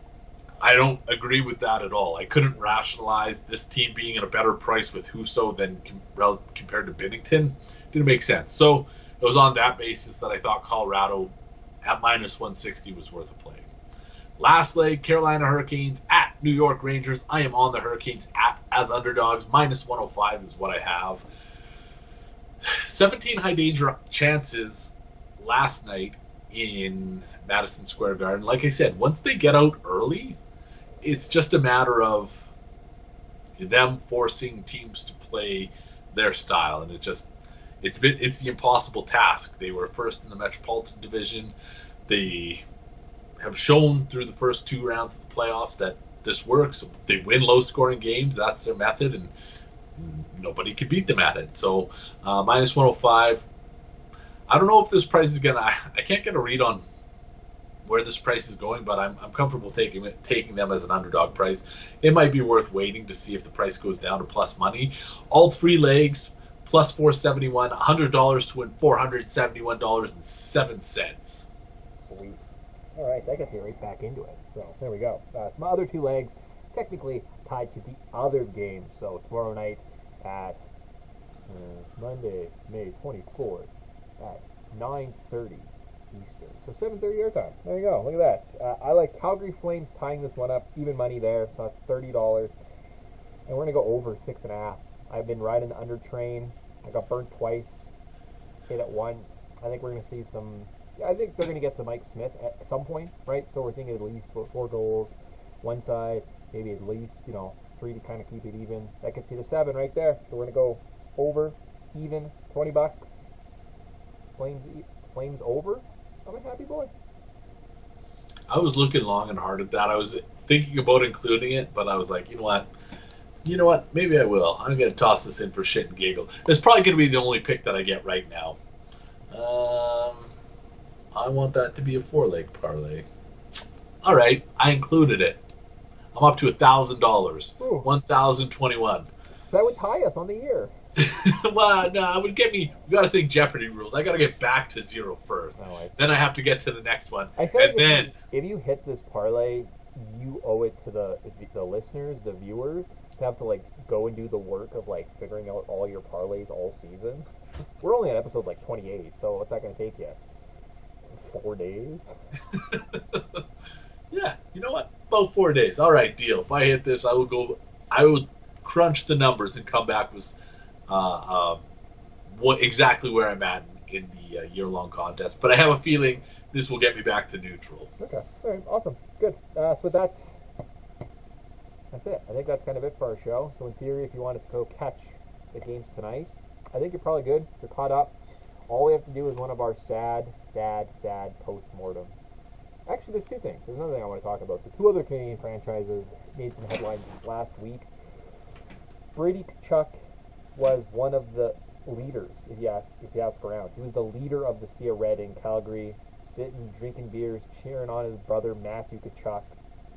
I don't agree with that at all. I couldn't rationalize this team being at a better price with Husso than compared to Binnington. Didn't make sense. So it was on that basis that I thought Colorado at minus 160 was worth a play. Last leg, Carolina Hurricanes at New York Rangers. I am on the Hurricanes as underdogs. Minus 105 is what I have. 17 high danger chances last night in Madison Square Garden. Like I said, once they get out early, it's just a matter of them forcing teams to play their style, and it's the impossible task. They were first in the Metropolitan Division. They have shown through the first 2 rounds of the playoffs that this works. They win low-scoring games. That's their method, and nobody can beat them at it. So minus 105. I don't know if this price is gonna. I can't get a read on where this price is going, but I'm comfortable taking them as an underdog price. It might be worth waiting to see if the price goes down to plus money. All 3 legs plus 471, $100 to win $471.07. Sweet. All right, that gets you right back into it. So there we go. Some other 2 legs, technically tied to the other game. So tomorrow night at Monday, May 24th at 9:30 Eastern. So 7:30 your time. There you go. Look at that. I like Calgary Flames tying this one up. Even money there. So that's $30. And we're going to go over 6.5. I've been riding the under train. I got burnt twice. Hit it once. I think we're going to see some. I think they're going to get to Mike Smith at some point, right? So we're thinking at least 4 goals, one side, maybe at least 3 to kind of keep it even. That gets you to 7 right there. So we're going to go over, even, $20. Flames over. I'm a happy boy. I was looking long and hard at that. I was thinking about including it, but I was like, you know what? Maybe I will. I'm going to toss this in for shit and giggle. It's probably going to be the only pick that I get right now. I want that to be a 4-leg parlay. All right, I included it. I'm up to $1,000. 1,021. That would tie us on the year. Well, no, it would get me. You got to think Jeopardy rules. I got to get back to 0 first. Oh, then I have to get to the next one. I feel and like if you hit this parlay, you owe it to the listeners, the viewers, to have to like go and do the work of like figuring out all your parlays all season. We're only on episode like 28, so what's that going to take you? 4 days? Yeah, you know what? About 4 days. All right, deal. If I hit this, I will crunch the numbers and come back with what exactly where I'm at in the year-long contest. But I have a feeling this will get me back to neutral. Okay. All right. Awesome. Good. So that's it. I think that's kind of it for our show. So in theory, if you wanted to go catch the games tonight, I think you're probably good. You're caught up. All we have to do is one of our sad post-mortems. Actually, there's two things. There's another thing I want to talk about. So two other Canadian franchises made some headlines this last week. Brady Tkachuk was one of the leaders, if you ask around. He was the leader of the Sea of Red in Calgary, sitting, drinking beers, cheering on his brother Matthew Tkachuk.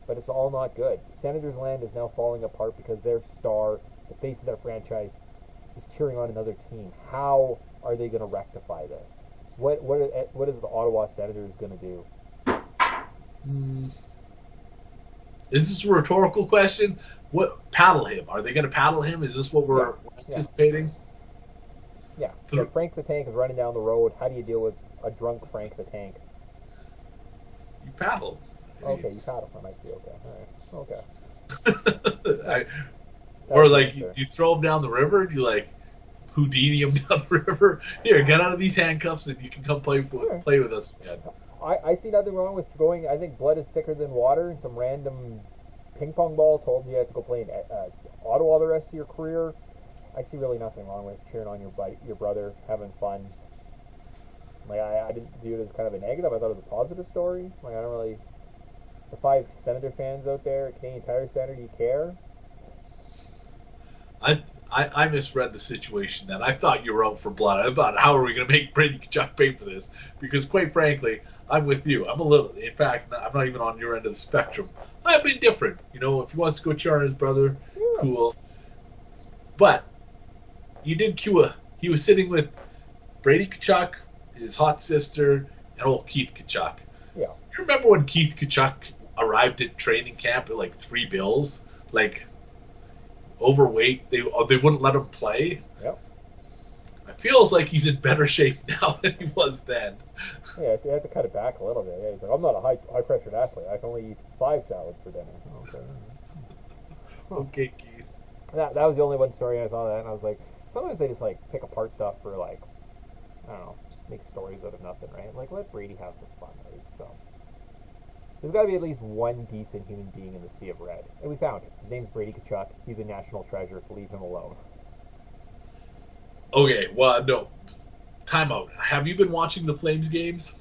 But it's all not good. Senators land is now falling apart because their star, the face of their franchise, is cheering on another team. How are they going to rectify this? What is the Ottawa Senators going to do? Is this a rhetorical question? What, paddle him? Are they going to paddle him? Is this what we're anticipating? Yeah. So Frank the Tank is running down the road. How do you deal with a drunk Frank the Tank? You paddle. Okay, you paddle him. I see. Okay. All right. Okay. Or like you throw him down the river. You like Houdini him down the river. Here, get out of these handcuffs, and you can come play with us again. I see nothing wrong with throwing. I think blood is thicker than water, and some random ping pong ball told you have to go play in Ottawa the rest of your career. I see really nothing wrong with cheering on your brother, having fun. Like I didn't view it as kind of a negative. I thought it was a positive story. Like I don't really. The 5 Senator fans out there at Canadian Tire Center, do you care? I misread the situation then. I thought you were out for blood. I thought, how are we going to make Brady Tkachuk pay for this? Because quite frankly, I'm with you. In fact, I'm not even on your end of the spectrum. I've been different. You know, if he wants to go cheer on his brother, cool. But you did he was sitting with Brady Tkachuk, his hot sister, and old Keith Tkachuk. Yeah. You remember when Keith Tkachuk arrived at training camp at like $3 bills? Like, overweight. They wouldn't let him play. Yep. It feels like he's in better shape now than he was then. Yeah, you have to cut it back a little bit. Yeah, he's like, I'm not a high pressured athlete. I can only eat 5 salads for dinner. Okay. Okay, Keith. That was the only one story I saw that, and I was like, sometimes they just like pick apart stuff for like, I don't know, just make stories out of nothing, right? Like let Brady have some fun, right? So there's got to be at least one decent human being in the Sea of Red, and we found it. His name's Brady Tkachuk. He's a national treasure. Leave him alone. Okay, well, no. Time out. Have you been watching the Flames games?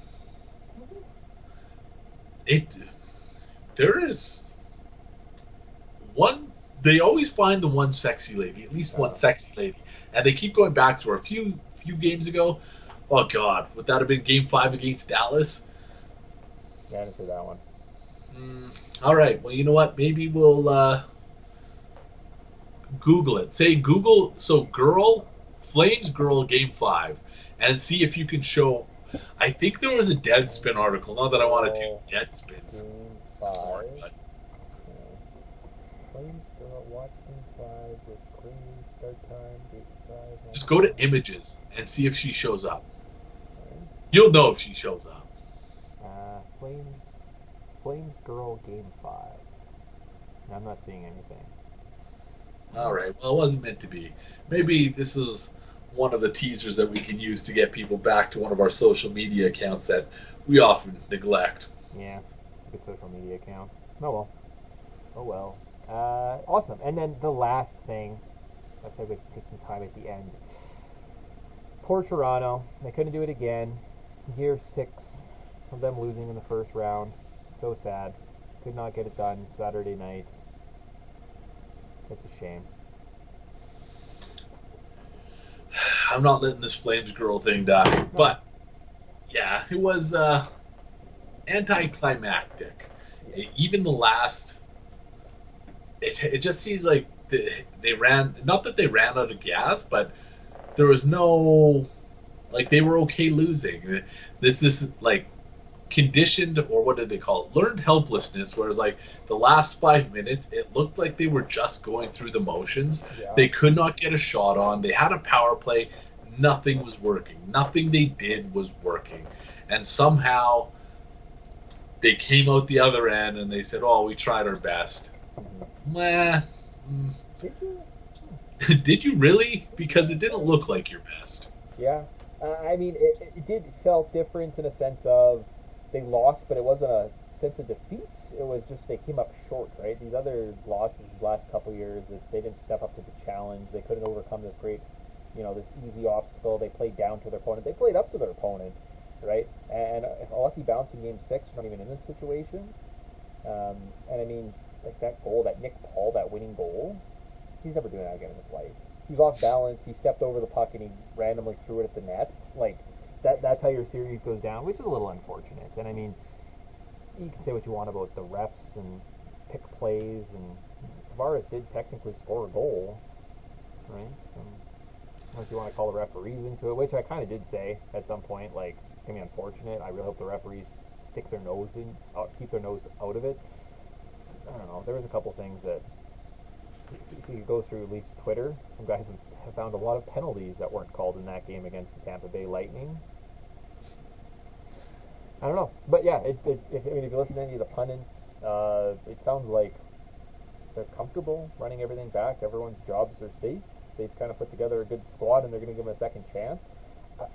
There is one. They always find the one sexy lady, at least one sexy lady, and they keep going back to her. A few games ago, oh God, would that have been Game 5 against Dallas? Yeah, I didn't see that one. All right. Well, you know what? Maybe we'll Google it. Say Google Flames girl Game 5, and see if you can show. I think there was a Deadspin article. Not that I want to do Deadspins. Game 5. Flames girl watch Game 5 with clean start time. Game 5. Just go to images and see if she shows up. You'll know if she shows up. Flames girl Game 5. I'm not seeing anything. All right. Well, it wasn't meant to be. Maybe this is one of the teasers that we can use to get people back to one of our social media accounts that we often neglect. Yeah, good social media accounts. Oh well. Awesome. And then the last thing, I said we'd take some time at the end. Poor Toronto. They couldn't do it again. Year 6 of them losing in the first round. So sad. Could not get it done Saturday night. That's a shame. I'm not letting this Flames girl thing die. But, yeah, it was anticlimactic. Even the last... It just seems like they ran... Not that they ran out of gas, but there was no... Like, they were okay losing. This is, like... conditioned, or what did they call it? Learned helplessness, where it's like the last 5 minutes, it looked like they were just going through the motions. Yeah. They could not get a shot on. They had a power play. Nothing was working. Nothing they did was working. And somehow they came out the other end and they said, oh, we tried our best. Meh. Did you? Did you really? Because it didn't look like your best. Yeah. I mean, it did felt different in a sense of they lost, but it wasn't a sense of defeat. It was just they came up short, right? These other losses these last couple of years, they didn't step up to the challenge. They couldn't overcome this great, this easy obstacle. They played down to their opponent. They played up to their opponent, right? And a lucky bounce in Game 6, not even in this situation. And I mean, like that goal, that Nick Paul, that winning goal, he's never doing that again in his life. He was off balance. He stepped over the puck and he randomly threw it at the net. Like that's how your series goes down, which is a little unfortunate. And I mean, you can say what you want about the refs and pick plays, and Tavares did technically score a goal, right? So, unless you want to call the referees into it, which I kind of did say at some point, like it's gonna be unfortunate. I really hope the referees keep their nose out of it. I don't know. There was a couple things that. If you go through Leafs Twitter, some guys have found a lot of penalties that weren't called in that game against the Tampa Bay Lightning. I don't know, but yeah, if you listen to any of the pundits, it sounds like they're comfortable running everything back. Everyone's jobs are safe. They've kind of put together a good squad, and they're going to give them a second chance.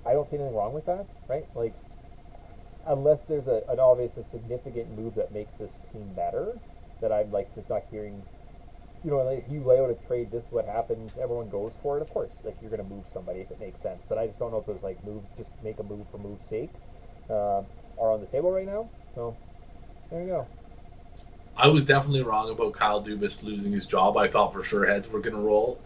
I don't see anything wrong with that, right? Like, unless there's an obvious, a significant move that makes this team better, that I'm like just not hearing. Like if you lay out a trade, this is what happens. Everyone goes for it. Of course, like you're going to move somebody if it makes sense. But I just don't know if those like moves, just make a move for move's sake, are on the table right now. So there you go. I was definitely wrong about Kyle Dubas losing his job. I thought for sure heads were going to roll.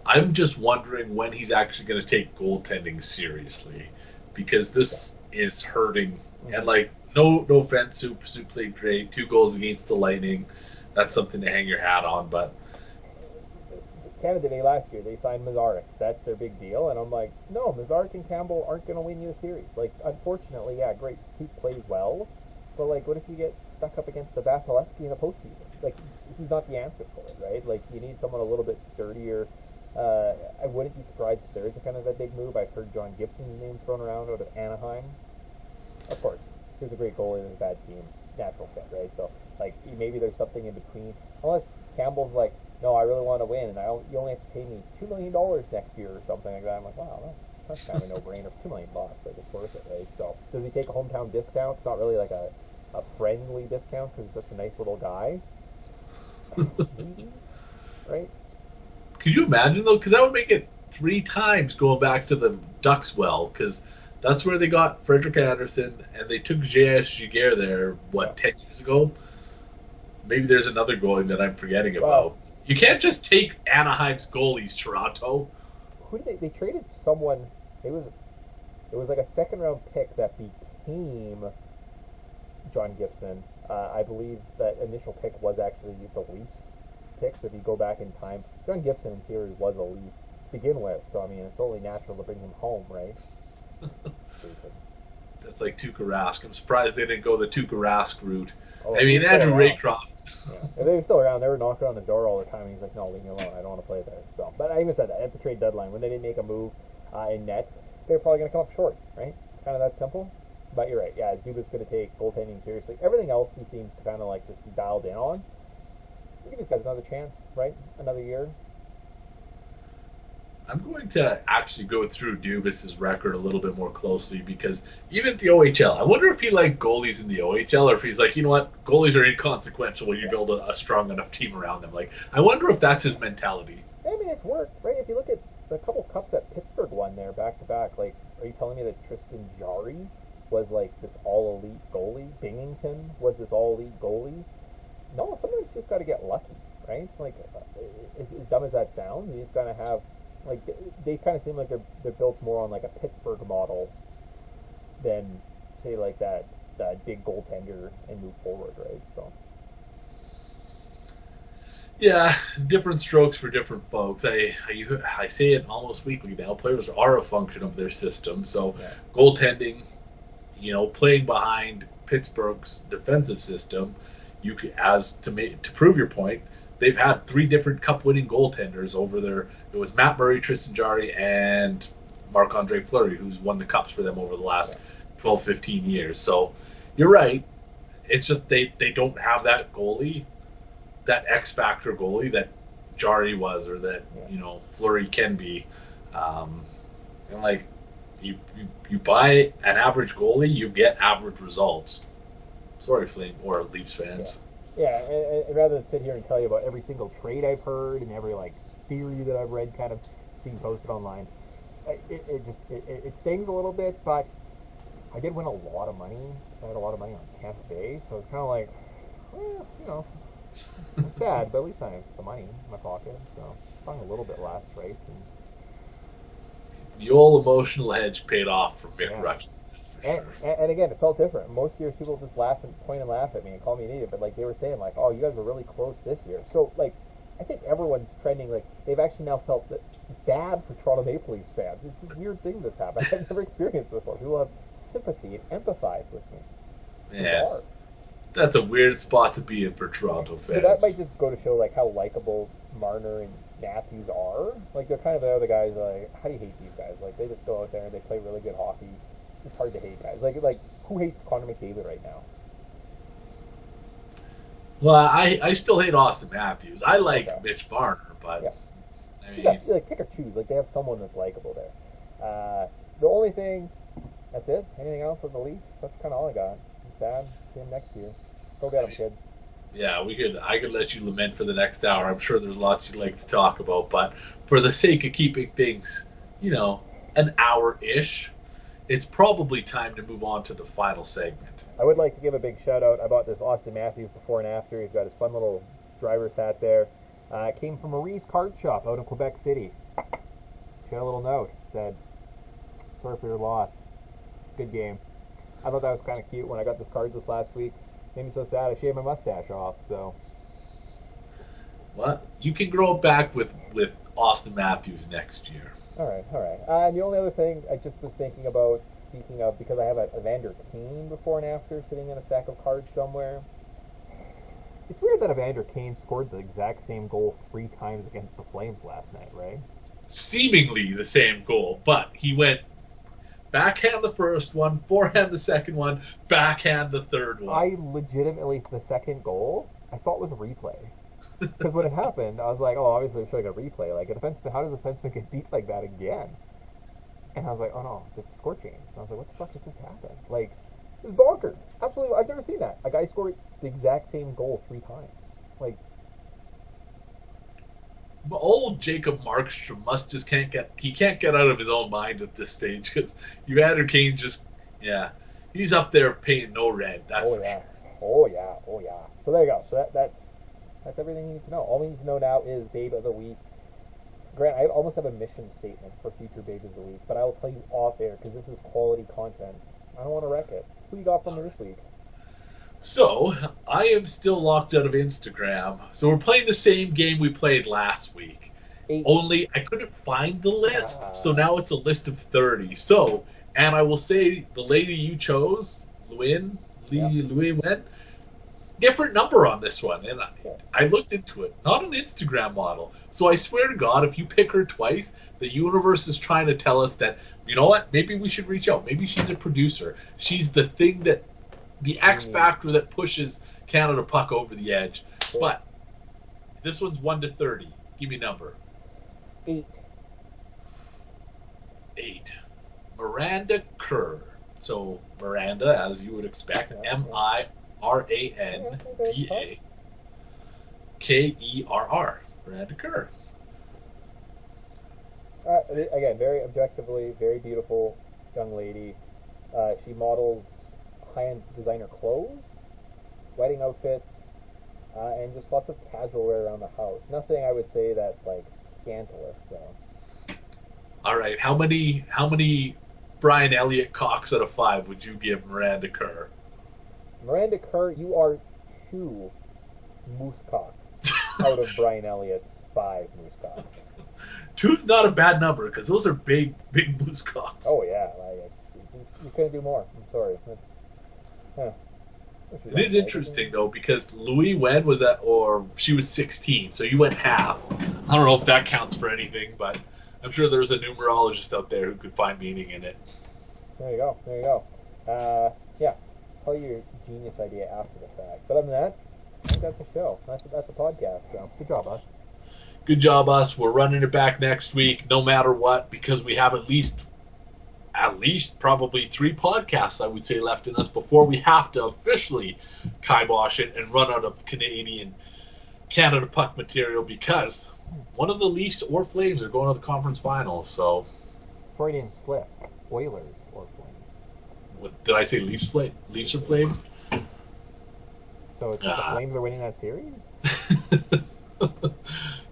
I'm just wondering when he's actually going to take goaltending seriously, because this is hurting. Mm-hmm. And like, no offense, Soup played great. 2 goals against the Lightning. That's something to hang your hat on, but Canada Day last year, they signed Mazarek. That's their big deal, and I'm like, no, Mazarek and Campbell aren't going to win you a series. Like, unfortunately, yeah, great, Soup plays well, but like, what if you get stuck up against a Vasilevsky in the postseason? Like, he's not the answer for it, right? Like, you need someone a little bit sturdier. I wouldn't be surprised if there is a kind of a big move. I've heard John Gibson's name thrown around out of Anaheim. Of course, here's a great goalie and a bad team. Natural fit, right? So, like, maybe there's something in between. Unless Campbell's like, no, I really want to win, and you only have to pay me $2 million next year or something like that. I'm like, wow, that's kind of a no-brainer. $2 million, like, it's worth it, right? So, does he take a hometown discount? It's not really like a friendly discount because he's such a nice little guy. Maybe, right? Could you imagine, though? Because that would make it 3 times going back to the Ducks well, because that's where they got Frederik Andersen, and they took J.S. Giguère there, 10 years ago? Maybe there's another goalie that I'm forgetting about. You can't just take Anaheim's goalies, Toronto. Who did they traded someone, it was like a second-round pick that became John Gibson. I believe that initial pick was actually the Leafs pick, so if you go back in time, John Gibson, in theory, was a Leaf to begin with, so, I mean, it's only natural to bring him home, right? Stupid. That's like Tuukka Rask. I'm surprised they didn't go the Tuukka Rask route. Oh, I mean, Andrew Raycroft. Yeah. If they were still around, they were knocking on his door all the time, and he's like, no, leave me alone. I don't want to play there. So, but I even said that at the trade deadline, when they didn't make a move in net, they're probably going to come up short, right? It's kind of that simple. But you're right. Yeah, is Dubas going to take goaltending seriously? Everything else he seems to kind of like just be dialed in on. Give these guys another chance, right? Another year. I'm going to actually go through Dubas' record a little bit more closely, because even at the OHL, I wonder if he liked goalies in the OHL, or if he's like, you know what, goalies are inconsequential when you build a strong enough team around them. Like, I wonder if that's his mentality. I mean, it's worked, right? If you look at the couple cups that Pittsburgh won there back to back, like, are you telling me that Tristan Jarry was like this all elite goalie? Binghamton was this all elite goalie? No, sometimes you just got to get lucky, right? It's like, as dumb as that sounds, you just got to have. Like, they kind of seem like they're built more on like a Pittsburgh model than, say, like that big goaltender and move forward, right? So. Yeah, different strokes for different folks. I say it almost weekly now. Players are a function of their system. So, goaltending, playing behind Pittsburgh's defensive system, you could, to prove your point, they've had 3 different cup-winning goaltenders over there. It was Matt Murray, Tristan Jarry, and Marc-Andre Fleury, who's won the cups for them over the last 12, 15 years. So you're right. It's just they don't have that goalie, that X-factor goalie that Jarry was, or that Fleury can be. And like you buy an average goalie, you get average results. Sorry, Flame or Leafs fans. Yeah, and rather than sit here and tell you about every single trade I've heard and every like theory that I've read, kind of seen posted online, it stings a little bit. But I did win a lot of money because I had a lot of money on Tampa Bay, so it's kind of like, well, I'm sad, but at least I have some money in my pocket, so it stung a little bit last, right? And the old emotional hedge paid off for Mick Rushton. And again, it felt different. Most years, people just point and laugh at me and call me an idiot, but like they were saying, like, "Oh, you guys were really close this year." So, like, I think everyone's trending. Like, they've actually now felt bad for Toronto Maple Leafs fans. It's this weird thing that's happened. I've never experienced it before. People have sympathy and empathize with me. Yeah, that's a weird spot to be in for Toronto fans. But that might just go to show like how likable Marner and Matthews are. Like, they're kind of the other guys. Like, how do you hate these guys? Like, they just go out there and they play really good hockey. It's hard to hate guys. Like who hates Connor McDavid right now? Well, I still hate Austin Matthews. I like Mitch Marner, but I mean, you pick or choose. Like, they have someone that's likable there. The only thing, that's it. Anything else with the Leafs? That's kind of all I got. I'm sad. See them next year. Go get them, kids. Yeah, I could let you lament for the next hour. I'm sure there's lots you'd like to talk about, but for the sake of keeping things, an hour-ish, it's probably time to move on to the final segment. I would like to give a big shout-out. I bought this Austin Matthews before and after. He's got his fun little driver's hat there. It came from Marie's Card Shop out in Quebec City. She had a little note. It said, "Sorry for your loss. Good game." I thought that was kind of cute when I got this card this last week. Made me so sad I shaved my mustache off, so... Well, you can grow it back with Austin Matthews next year. All right. And the only other thing I just was thinking about, speaking of, because I have a Evander Kane before and after sitting in a stack of cards somewhere. It's weird that Evander Kane scored the exact same goal 3 times against the Flames last night, right? Seemingly the same goal, but he went backhand the first one, forehand the second one, backhand the third one. I legitimately, the second goal, I thought was a replay. Because when it happened, I was like, oh, obviously they're showing a replay. Like, how does a defenseman get beat like that again? And I was like, oh no, the score changed. And I was like, what the fuck just happened? Like, it was bonkers. Absolutely, I've never seen that. A guy scored the exact same goal 3 times. Like, old Jacob Markstrom can't get out of his own mind at this stage, because Evander Kane he's up there paying no rent. That's for sure. Oh yeah. So there you go. So that's everything you need to know. All we need to know now is Babe of the Week. Grant, I almost have a mission statement for future Babe of the Week, but I will tell you off air because this is quality content. I don't want to wreck it. Who you got for me this week? So, I am still locked out of Instagram. So we're playing the same game we played last week. 8. Only I couldn't find the list, so now it's a list of 30. So, and I will say the lady you chose, Louis Wen, different number on this one, and I looked into it. Not an Instagram model. So I swear to God, if you pick her twice, the universe is trying to tell us that, you know what, maybe we should reach out. Maybe she's a producer. She's the thing that, the X factor that pushes Canada Puck over the edge. But this one's 1 to 30. Give me a number. 8. 8. Miranda Kerr. So Miranda, as you would expect, MIRANDA Miranda Kerr. Again, very objectively, very beautiful young lady. She models high-end designer clothes, wedding outfits, and just lots of casual wear around the house. Nothing I would say that's like scandalous, though. All right, how many Brian Elliott cocks out of 5 would you give Miranda Kerr? Miranda Kerr, you are 2 moose cocks out of Brian Elliott's 5 moose cocks. 2's not a bad number because those are big moose cocks. Oh yeah, you couldn't do more. I'm sorry. It is interesting, though, because Louis Wen was she was 16, so you went half. I don't know if that counts for anything, but I'm sure there's a numerologist out there who could find meaning in it. There you go. Yeah, tell your genius idea after the fact. But other than that, I think that's a show. That's a podcast, so good job, us. Good job, us. We're running it back next week, no matter what, because we have at least probably 3 podcasts, I would say, left in us before we have to officially kibosh it and run out of Canada puck material, because one of the Leafs or Flames are going to the conference finals. So Freudian slip. Oilers or Flames. What did I say? Leafs or Flames? So it's the Flames are winning that series?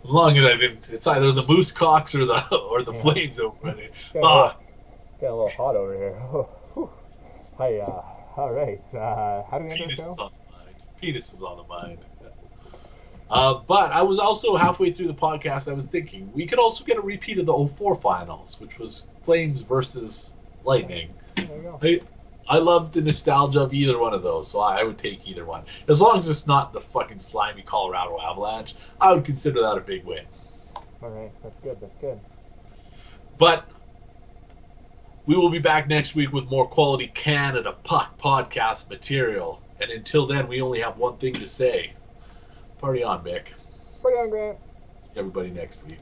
As long as I didn't, it's either the Moose Cocks or the Flames over it. Getting a little hot over here. Hi, all right. How do we end Penis our show? Penis is on the mind. But I was also halfway through the podcast, I was thinking we could also get a repeat of the 04 finals, which was Flames versus Lightning. There you go. I love the nostalgia of either one of those, so I would take either one. As long as it's not the fucking slimy Colorado Avalanche, I would consider that a big win. All right, that's good. But we will be back next week with more quality Canada Puck podcast material. And until then, we only have one thing to say. Party on, Mick. Party on, Grant. See everybody next week.